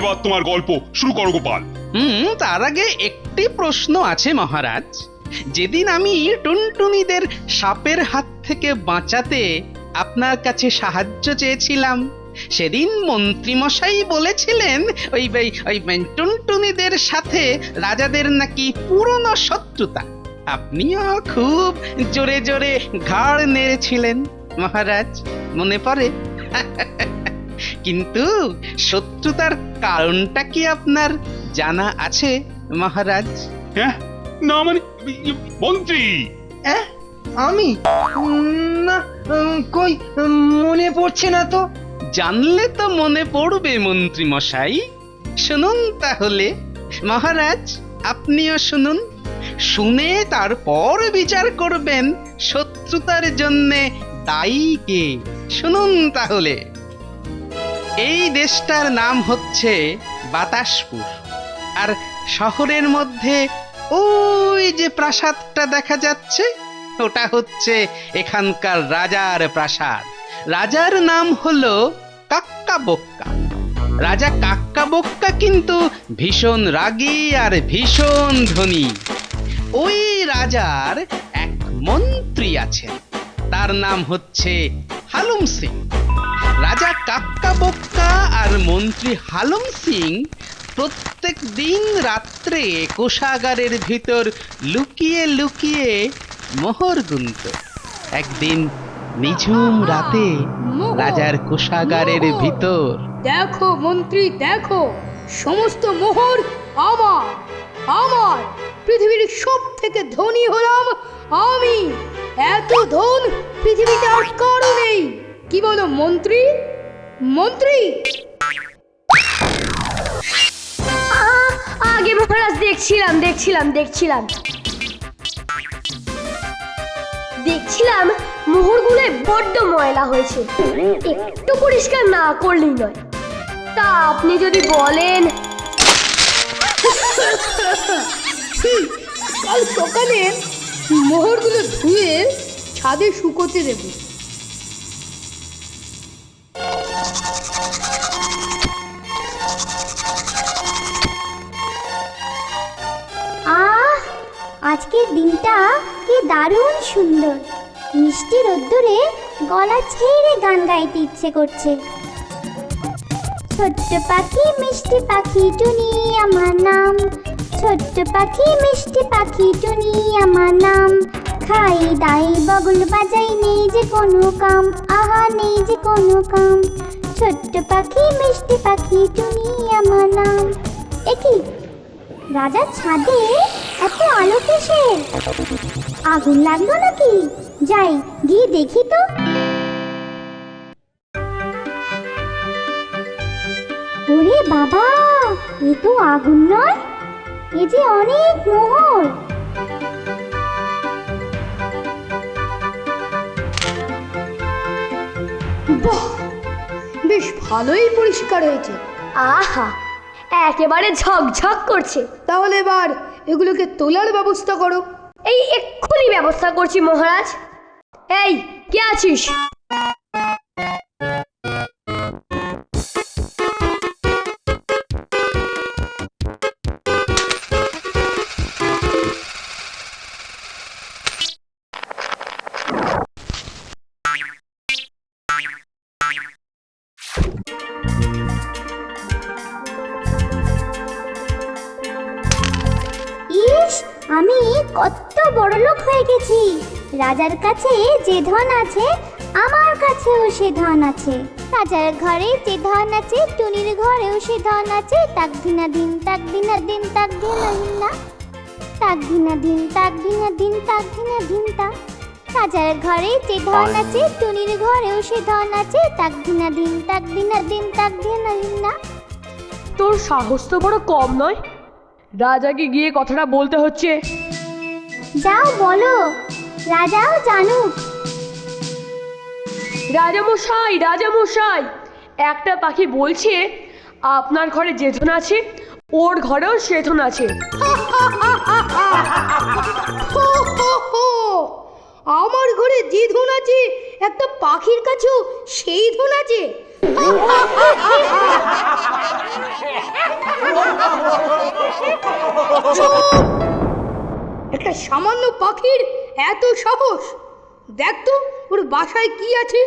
এবার তোমার গল্প শুরু করো গোপাল। তার আগে একটি প্রশ্ন আছে মহারাজ। যেদিন আমি টুনটুনিদের সাপের হাত থেকে বাঁচাতে আপনার কাছে সাহায্য চেয়েছিলাম, সেদিন মন্ত্রীমশাই বলেছিলেন ওই টুনটুনিদের সাথে রাজাদের নাকি পুরনো শত্রুতা। আপনিও খুব জোরে জোরে ঘাড় নেড়েছিলেন মহারাজ, মনে পড়ে? কিন্তু শত্রুতার কারণটা কি আপনার জানা আছে মহারাজ? হ্যাঁ, না মানে মন্ত্রী। আমি না, কই মনে পড়ছে না তো। জানলে তো মনে পড়বে মন্ত্রী মশাই। শুনুন তাহলে মহারাজ, আপনিও শুনুন। শুনে তারপর বিচার করবেন শত্রুতার জন্যে দায়ী কে। শুনুন তাহলে। এই দেশটার নাম হচ্ছে বাতাসপুর, আর শহরের মধ্যে ওই যে প্রাসাদটা দেখা যাচ্ছে, ওটা হচ্ছে এখানকার রাজার প্রাসাদ। রাজার নাম হলো কাক্কাবক্কা। রাজা কাক্কাবক্কা কিন্তু ভীষণ রাগী আর ভীষণ ধনী। ওই রাজার এক মন্ত্রী আছেন, তার নাম হচ্ছে হালুম সিং। রাজা কাক্কাবক্কা আর মন্ত্রী হালুম সিং প্রত্যেক দিন রাত্রে কোষাগারের ভিতর লুকিয়ে লুকিয়ে মোহর গুনত। একদিন নিঝুম রাতে রাজার কোষাগারের ভিতর, দেখো মন্ত্রী, দেখো সমস্ত মোহর আমার। আমার পৃথিবীর সব থেকে ধনী হলাম আমি। এত ধন পৃথিবীতে আর কারো নেই। কি বলো মন্ত্রী? মন্ত্রী আগে মহারাজ দেখছিলাম মোহরগুলো বড্ড ময়লা হয়েছে, একটু পরিষ্কার না করলেই নয়। তা আপনি যদি বলেন। কাল সকালে মোহরগুলো ধুয়ে ছাদে শুকোতে দেব। আজকের দিনটা কি দারুণ সুন্দর। মিষ্টি রোদ্দুরে গলা ছেড়ে গান গাইতে ইচ্ছে করছে। ছোট্ট পাখি মিষ্টি পাখি টুনি আমার নাম, ছোট্ট পাখি মিষ্টি পাখি টুনি আমার নাম। খাই দাই বগল বাজাই, নেই যে কোনো কাম, আহা নেই যে কোনো কাম। ছোট্ট পাখি মিষ্টি পাখি টুনি আমার নাম। একি রাজার ছাদে এত আলো কিসের? আগুন লাগলো নাকি? যাই গিয়ে দেখি তো। ওরে বাবা, এ তো আগুন নয়, এ যে অনেক মোহর। বাহ, বেশ ভালোই পরিষ্কার হয়েছে। আহা, একেবারে ঝকঝক করছে। তাহলে এবার এগুলোকে তোলার ব্যবস্থা করো। এই এক্ষুনি ব্যবস্থা করছি মহারাজ। এই কে আছিস? আমি কত বড় লোক হয়ে গেছি। রাজার কাছে যে ধন আছে, আমার কাছেও সে ধন আছে। রাজার ঘরে যে ধন আছে, টুনির ঘরেও সে ধন আছে। তাক দিনা দিন, তাক দিনা দিন, তাক দিনা দিন না, তাক দিনা দিন, তাক দিনা দিন, তাক দিনা দিন তা। রাজার ঘরে যে ধন আছে, টুনির ঘরেও সে ধন আছে। তাক দিনা দিন, তাক দিনা দিন, তাক দিনা দিন না। তোর সাহস তো বড় কম নয়, রাজাকে গিয়ে কথাটা বলতে হচ্ছে। যাও বলো, রাজাও জানুক। রাজামশাই, রাজামশাই, একটা পাখি বলছে আপনার ঘরে যে ধন আছে, ওর ঘরেও সে ধন আছে। আমার ঘরে যে ধন আছে, একটা পাখির কাছেও সেই ধন আছে। একটা সামান্য পাখির এত সাহস! দেখ তো ওর বাসায় কি আছে।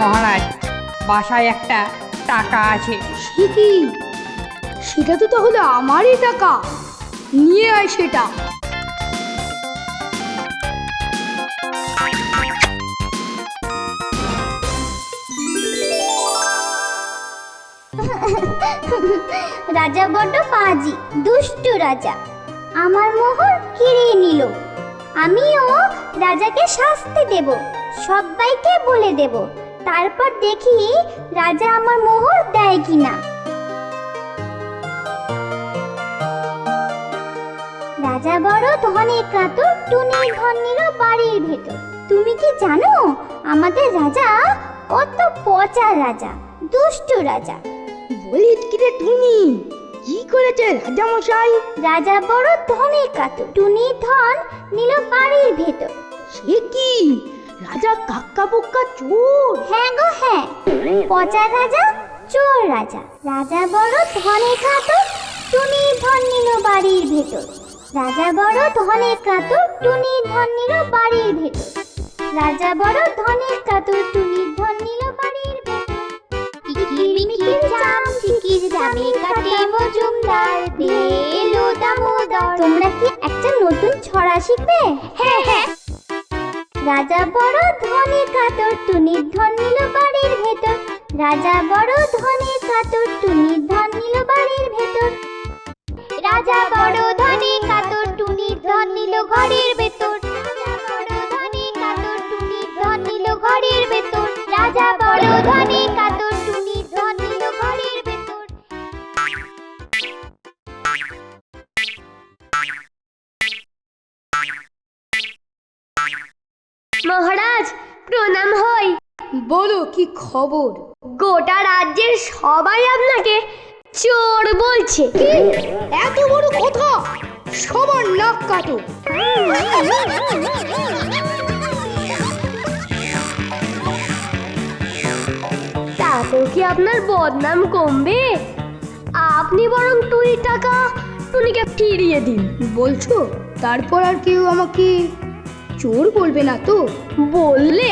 মহারাজ, বাসায় একটা টাকা আছে। সে কি? সেটা তো তাহলে আমারই টাকা। নিয়ে আয় সেটা। রাজা বড্ড পাজি, দুষ্টু রাজা। আমার মোহর কেড়ে নিল। আমিও রাজাকে শাস্তি দেব, সবাইকে বলে দেব। তারপর দেখি রাজা আমার মোহর দেয় কিনা। রাজা বড় ধনে কাতর, টুনি ধন নিল বাড়ির ভেতর। তুমি কি জানো আমাদের রাজা কত পচা রাজা, দুষ্টু রাজা। বলিস কি রে টুনি, কি করেছে রাজা মশাই? রাজা বড় ধনে কাতর, টুনি ধন নিল বাড়ির ভেতর। সে কি? রাজা কাক্কা বোক্কা চোর? হ্যাঁ গো হ্যাঁ, পচা রাজা, চোর রাজা। রাজা বড় ধনে কাতর, টুনি ধন নিল বাড়ির ভেতর। রাজা বড় ধনে কাতর, টুনি ধন নিল বাড়ির ভেতর। রাজা বড় ধনে কাতর, টুনি ধন নিল বাড়ির ভেতর। কিকির জাম চিকির জামে কাটে মজুমদার, বেলো দামোদর। তোমরা কি একটা নতুন ছড়া শিখবে? হ্যাঁ হ্যাঁ। রাজা বড় ধনে কাতর, টুনি ধন নিল বাড়ির ভেতর। রাজা বড় ধনে কাতর, টুনি ধন নিল বাড়ির ভেতর। রাজা বড় ধনে কাতর, টুনি ধন নিল ঘরের ভেতর। রাজা বড় ধনে কাতর, টুনি ধন নিল ঘরের ভেতর। রাজা বড় ধনে কাতর, টুনি ধন নিল ঘরের ভেতর। মহারাজ, প্রণাম হয়। বলো কি খবর? গোটা রাজ্যের সবাই আপনাকে চোর বলছে। কি? এত বড় কথা? সবার নাক কাটো। তাতেও কি আপনার বদনাম কমবে? আপনি বরং টুনির টাকা টুনিকে ফিরিয়ে দিন। বলছো তারপর আর কেউ আমাকে চোর বলবে না তো? বললে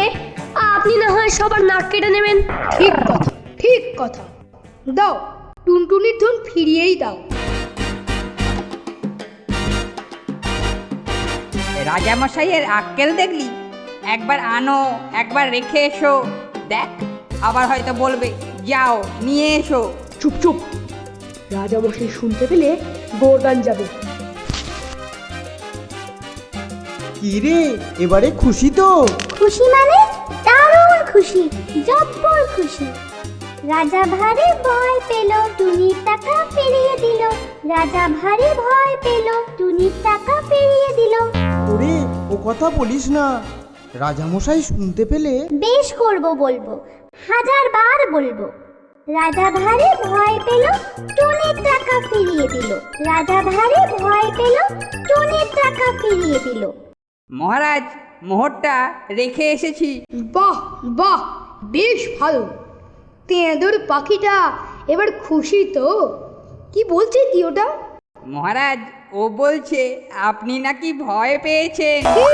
আপনি না হয় সবার নাক কেটে নেবেন। ঠিক কথা, ঠিক কথা। দাও, টুনটুনির ধন ফিরিয়েই দাও। রাজামশাইয়ের আক্কেল দেখলি? একবার আনো, একবার রেখে এসো। দেখ, আবার হয়তো বলবে যাও নিয়ে এসো। চুপ চুপ, রাজামশাই শুনতে পেলে গর্দান যাবে। কি রে, এবারে খুশি তো? খুশি মানে দারুণ খুশি, জব্বর খুশি। রাজা ভারী ভয় পেল, টুনির টাকা ফিরিয়ে দিল। রাজা ভারী ভয় পেল, টুনির টাকা ফিরিয়ে দিল। ওরে, ও কথা বলিস না, রাজামশাই শুনতে পেলে। বেশ করব, বলবো, 1000 বার বলবো। রাজা ভারী ভয় পেল, টুনির টাকা ফিরিয়ে দিল। রাজা ভারী ভয় পেল, টুনির টাকা ফিরিয়ে দিল। মহারাজ, মোহরটা রেখে এসেছি। বাহ বাহ, বেশ ভালো। তেঁদুর পাখিটা এবার খুশি তো? কি বলছে কি ওটা? মহারাজ, ও বলছে আপনি নাকি ভয় পেয়েছেন। কি?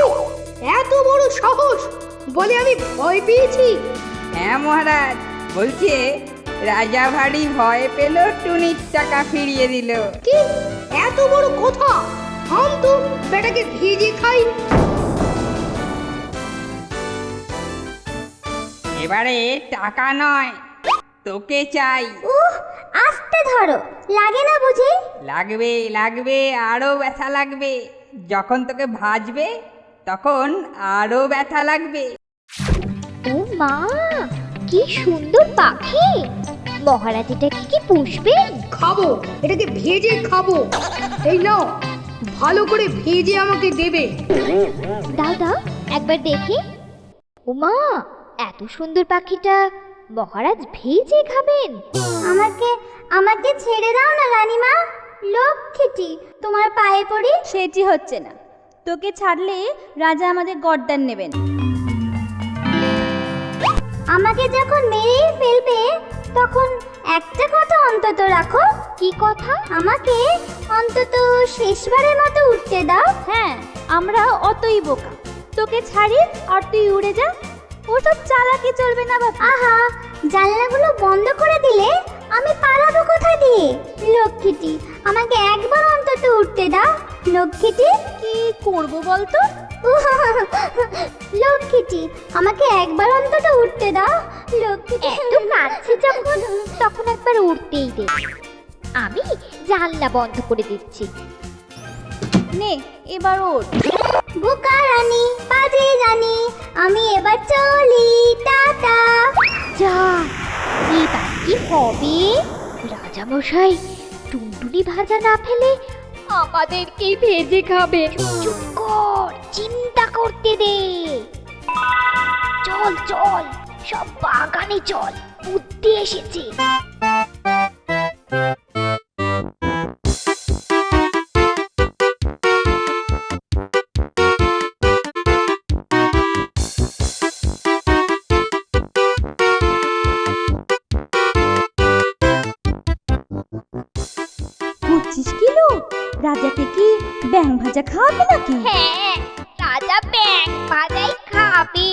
এত বড় সাহস! বলে আমি ভয় পেয়েছি? হ্যাঁ মহারাজ, বলছে রাজা ভারী ভয় পেল, টুনির টাকা ফিরিয়ে দিল। কি? এত বড় কথা? আম তো বেটাকে ভেজে খাই। এবারে টাকা নয়, তোকে চাই। আস্তে ধরো, লাগে না বুঝি? লাগবে লাগবে, আরো ব্যথা লাগবে। যখন তোকে ভাজবে তখন আরো ব্যথা লাগবে। ও মা, কি সুন্দর পাখি! মহারাজ এটাকে কি পুষবেন? খাবো, এটাকে ভেজে খাবো। এই নাও, ভালো করে ভেজে আমাকে দেবে। দাও দাও, একবার দেখি। ও মা, এত সুন্দর পাখিটা মহারাজ ভেজে খাবেন? আমাকে আমাকে ছেড়ে দাও না রানীমা, লক্ষ্মীটি তোমার পায়ে পড়ি। সেটি হচ্ছে না, তোকে ছাড়লে রাজা আমাদের গর্দান নেবেন। আমাকে যখন মেরেই ফেলবে তখন একটা কথা অন্তত রাখো। কি কথা? আমাকে অন্তত শেষবারের মতো উঠতে দাও। হ্যাঁ, আমরা অতই বোকা, তোকে ছাড়ি আর তুই উড়ে যা। ওসব চালাকি চলবে না বাবা। আহা, জানলাগুলো বন্ধ করে দিলে আমি পালাবো কোথা দিয়ে? লক্ষ্মীটি আমাকে একবার অন্তত উঠতে দাও। লক্ষ্মীটি কি করব বলতো? লক্ষ্মীটি আমাকে একবার অন্তত উঠতে দাও। লক্ষ্মীটি এত কাছে যখন তখন একবার উঠতেই দে। আমি জানলা বন্ধ করে দিচ্ছি। নে এবার ওঠ। বোকা রানী, বাজে জানি, আমি এবার চলি, টাটা। যা, এবার কি হবে? রাজামশাই টুনটুনি ভাজা না ফেলে আমাদেরকেই ভেজে খাবে। চুপ কর, চিন্তা করতে দে। চল চল, সব বাগানে চল, বুদ্ধি এসেছে। কিলো রাজাকে কি ব্যাং ভাজা খাওয়াবে নাকি? হ্যাঁ, রাজা ব্যাং ভাজাই খাবে।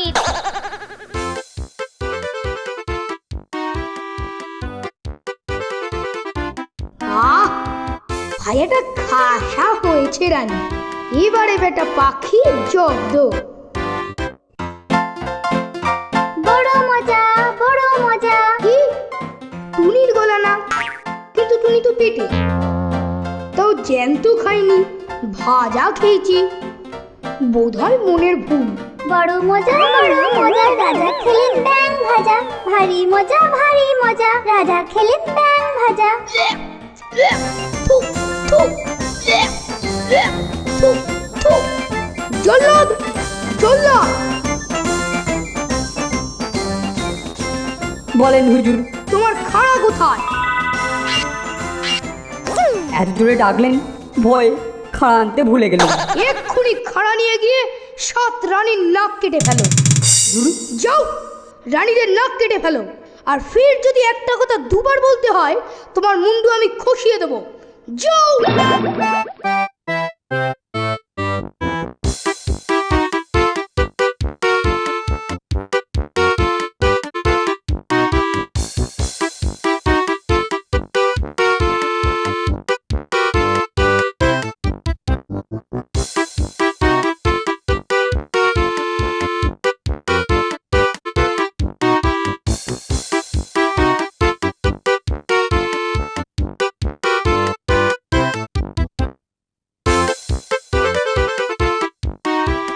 আহ, ভাইয়াটা খাসা হয়েছে রানী, এবারে বেটা পাখি জব্দ। বড় মজা, বড় মজা। কি? টুনির গলা না, কিন্তু টুনি তো পেটে। তাও জ্যান্ত খাইনি, ভাজা খেয়েছি। বোধহয় মনের ভুল। বড় মজা, বড় মজা, রাজা খেলেন ব্যাং ভাজা। ভারী মজা, ভারী মজা, রাজা খেলেন ব্যাং ভাজা। জল্লাদ, জল্লাদ! বলেন হুজুর। তোমার খাড়া কোথায়? এত জোরে ডাকলেন, ভয়ে খাড়া আনতে ভুলে গেল। এক্ষুনি খাড়া নিয়ে গিয়ে 7 রানীর নাক কেটে ফেলো। যাও, রানীদের নাক কেটে ফেলো। আর ফের যদি একটা কথা দুবার বলতে হয়, তোমার মুন্ডু আমি খসিয়ে দেবো। যাও।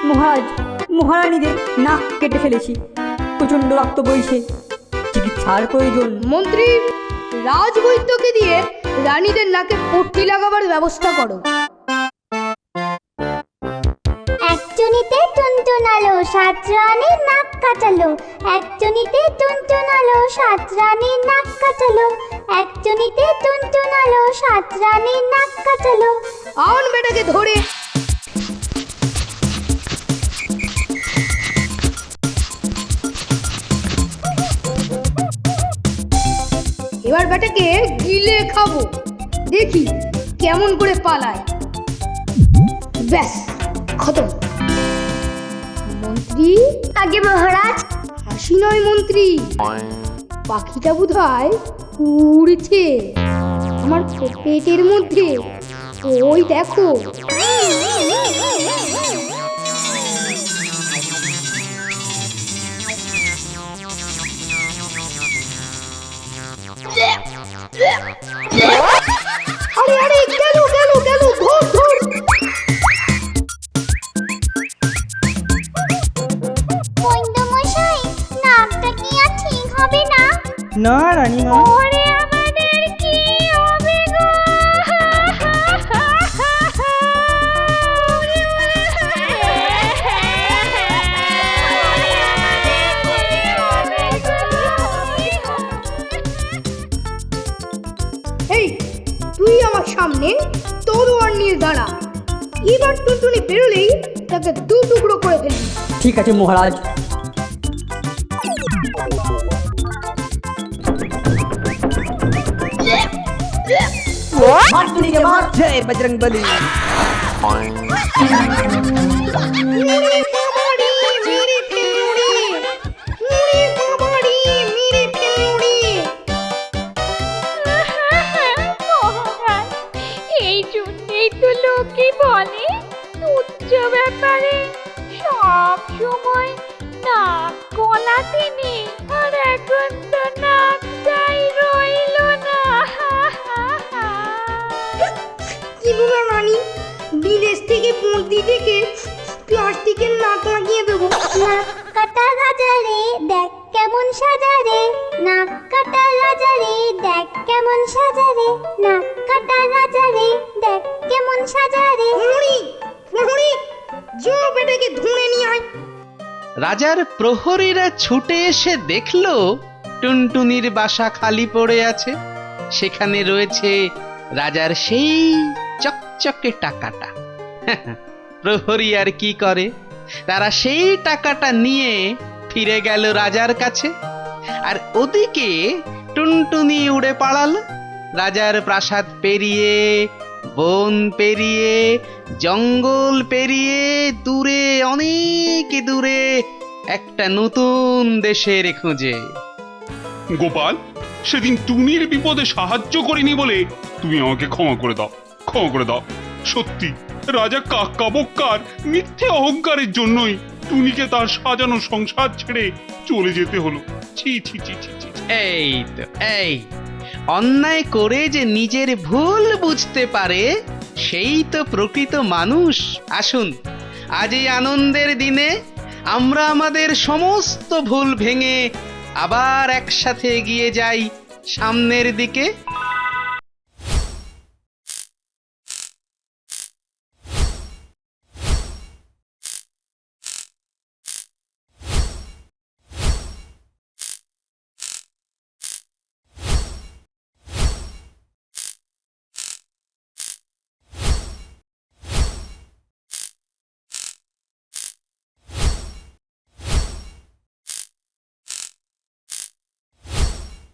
মহারাজ, মহারানীদের নাক কেটে ফেলেছি, প্রচন্ড রক্ত বইছে, চিকিৎসার প্রয়োজন। মন্ত্রী, রাজবৈদ্যকে দিয়ে রানীদের নাকে পট্টি লাগাবার ব্যবস্থা করো। একজনিতে টুনটুনালো, 7 রানীর নাক কাটালো। একজনিতে টুনটুনালো, 7 রানীর নাক কাটালো। একজনিতে টুনটুনালো, 7 রানীর নাক কাটালো। আন বেটাকে ধরে। এবার বেটাকে গিলে খাবো, দেখি কেমন করে পালায়। ব্যাস, খতম। মন্ত্রী, আগে মহারাজ। হাসি নয় মন্ত্রী, পাখিটা বোধহয় উড়ছে আমার পেটের মধ্যে। ওই দেখো। আরে আরে, গেল গেল গেল, ধর ধর। মশাই, নাকটা কি আর ঠিক হবে না? না রানীমা, ওরে আমাদের কি হবে গো? সামনে তলোয়ার নিয়ে দাঁড়া। এবার টুনটুনি বেরোলেই তাকে দু টুকরো করে ফেলি। ঠিক আছে মহারাজ। মার টুনিকে মার, জয় বজরং বলী। এই জন্যই তো লোকে বলে তুচ্ছ ব্যাপারে সব সময় নাক গলাতে নেই, আর এখন তো নাকটাই রইল না। কিনুরা রানী, বিদেশ থেকে পন্থী থেকে প্লাস্টিকের নাক লাগিয়ে দেবো। নাক কাটা রাজা রে দেখ কেমন সাজা রে, নাক কাটা রাজা রে দেখ কেমন সাজা রে, নাক কাটা রাজা রে দেখ কেমন সাজা রে। প্রহরী, প্রহরী, যো বেটাকে ধরে নিয়ে আয়। রাজার প্রহরীরা ছুটে এসে দেখলো টুনটুনির বাসা খালি পড়ে আছে। সেখানে রয়েছে রাজার সেই চকচকে টাকাটা। প্রহরী আর কি করে, তারা সেই টাকাটা নিয়ে ফিরে গেল রাজার কাছে। আর ওদিকে টুনটুনি উড়ে পালালো রাজার প্রাসাদ পেরিয়ে, বন পেরিয়ে, জঙ্গল পেরিয়ে, দূরে অনেক দূরে একটা নতুন দেশের খোঁজে। গোপাল, সেদিন টুনির বিপদে সাহায্য করিনি বলে তুমি আমাকে ক্ষমা করে দাও, ক্ষমা করে দাও। সত্যি রাজা কাক্কা বক্কার মিথ্যে অহংকারের জন্যই টুনিকে তার সাজানো সংসার ছেড়ে চলে যেতে হলো। ছি ছি ছি ছি ছি। এই তো এই অন্যায় করে যে নিজের ভুল বুঝতে পারে সেই তো প্রকৃত মানুষ। আসুন আজ এই আনন্দের দিনে আমরা আমাদের সমস্ত ভুল ভেঙে আবার একসাথে এগিয়ে যাই সামনের দিকে।